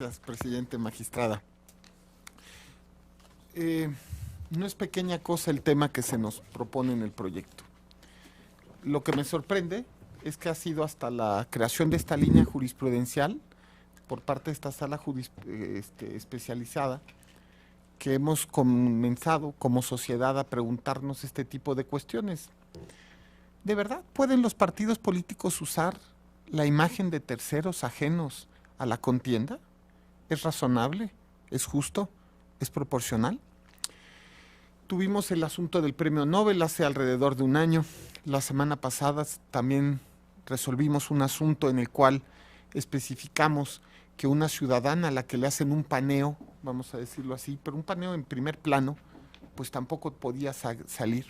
Gracias, presidente, magistrada. No es pequeña cosa el tema que se nos propone en el proyecto. Lo que me sorprende es que ha sido hasta la creación de esta línea jurisprudencial por parte de esta sala especializada que hemos comenzado como sociedad a preguntarnos este tipo de cuestiones. ¿De verdad pueden los partidos políticos usar la imagen de terceros ajenos a la contienda? ¿Es razonable? ¿Es justo? ¿Es proporcional? Tuvimos el asunto del premio Nobel hace alrededor de un año. La semana pasada también resolvimos un asunto en el cual especificamos que una ciudadana a la que le hacen un paneo, vamos a decirlo así, pero un paneo en primer plano, pues tampoco podía salir.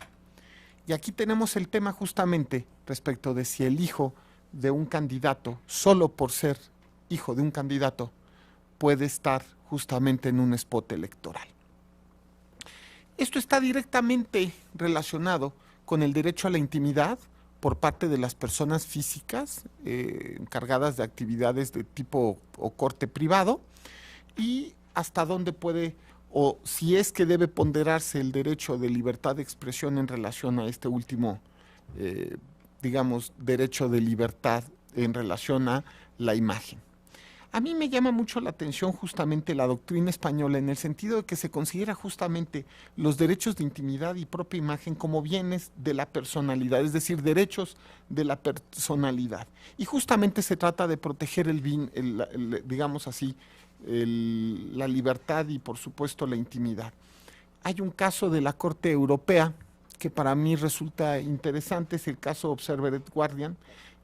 Y aquí tenemos el tema justamente respecto de si el hijo de un candidato, solo por ser hijo de un candidato, puede estar justamente en un spot electoral. Esto está directamente relacionado con el derecho a la intimidad por parte de las personas físicas encargadas de actividades de tipo o corte privado y hasta dónde puede o si es que debe ponderarse el derecho de libertad de expresión en relación a este último, digamos, derecho de libertad en relación a la imagen. A mí me llama mucho la atención justamente la doctrina española en el sentido de que se considera justamente los derechos de intimidad y propia imagen como bienes de la personalidad, es decir, derechos de la personalidad. Y justamente se trata de proteger digamos así, la libertad y por supuesto la intimidad. Hay un caso de la Corte Europea que para mí resulta interesante, es el caso Observer Guardian,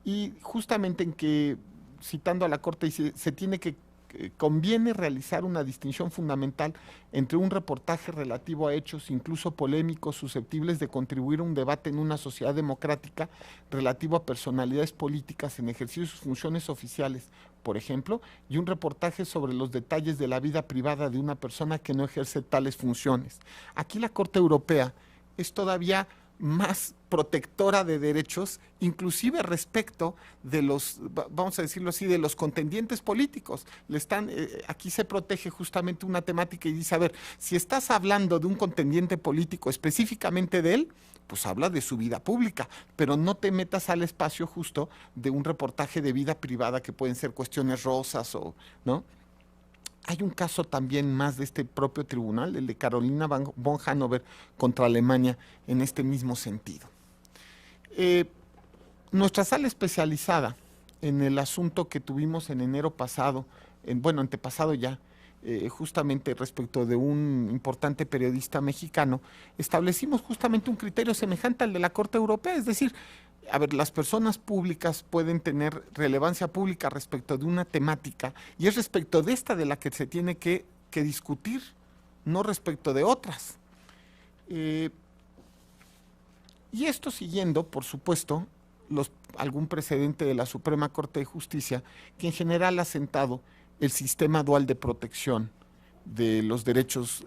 y justamente en que citando a la Corte, dice, conviene realizar una distinción fundamental entre un reportaje relativo a hechos incluso polémicos susceptibles de contribuir a un debate en una sociedad democrática relativo a personalidades políticas en ejercicio de sus funciones oficiales, por ejemplo, y un reportaje sobre los detalles de la vida privada de una persona que no ejerce tales funciones. Aquí la Corte Europea es todavía más protectora de derechos, inclusive respecto de los, vamos a decirlo así, de los contendientes políticos. Aquí se protege justamente una temática y dice, a ver, si estás hablando de un contendiente político, específicamente de él, pues habla de su vida pública, pero no te metas al espacio justo de un reportaje de vida privada que pueden ser cuestiones rosas o, ¿no? Hay un caso también más de este propio tribunal, el de Carolina von Hannover contra Alemania, en este mismo sentido. Nuestra sala especializada en el asunto que tuvimos en enero pasado, antepasado ya, justamente respecto de un importante periodista mexicano, establecimos justamente un criterio semejante al de la Corte Europea, es decir, a ver, las personas públicas pueden tener relevancia pública respecto de una temática y es respecto de esta de la que se tiene que discutir, no respecto de otras. Y esto siguiendo, por supuesto, algún precedente de la Suprema Corte de Justicia que en general ha sentado el sistema dual de protección de los derechos,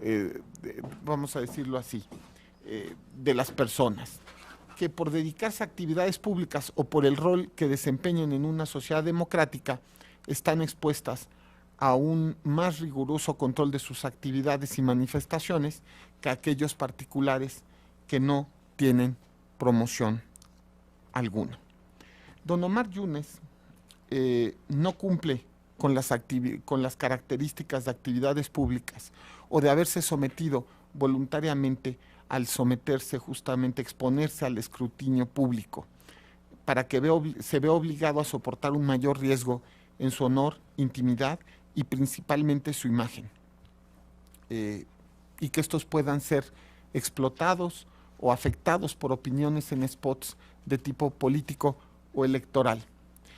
vamos a decirlo así, de las personas, que por dedicarse a actividades públicas o por el rol que desempeñan en una sociedad democrática están expuestas a un más riguroso control de sus actividades y manifestaciones que aquellos particulares que no tienen promoción alguna. Don Omar Yunes no cumple con las características de actividades públicas o de haberse sometido voluntariamente al someterse justamente, exponerse al escrutinio público, para que se vea obligado a soportar un mayor riesgo en su honor, intimidad y principalmente su imagen, y que estos puedan ser explotados o afectados por opiniones en spots de tipo político o electoral.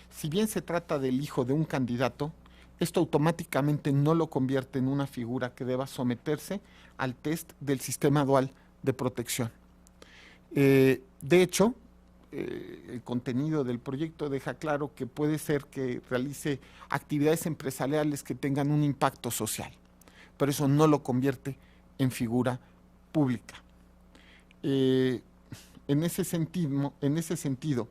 Si bien se trata del hijo de un candidato, esto automáticamente no lo convierte en una figura que deba someterse al test del sistema dual de protección. De hecho, el contenido del proyecto deja claro que puede ser que realice actividades empresariales que tengan un impacto social, pero eso no lo convierte en figura pública. En ese sentido,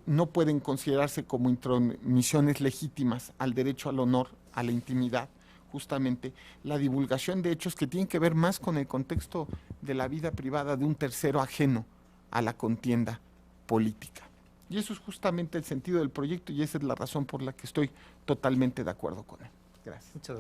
no pueden considerarse como intromisiones legítimas al derecho al honor a la intimidad, justamente la divulgación de hechos que tienen que ver más con el contexto de la vida privada de un tercero ajeno a la contienda política. Y eso es justamente el sentido del proyecto y esa es la razón por la que estoy totalmente de acuerdo con él. Gracias. Muchas gracias.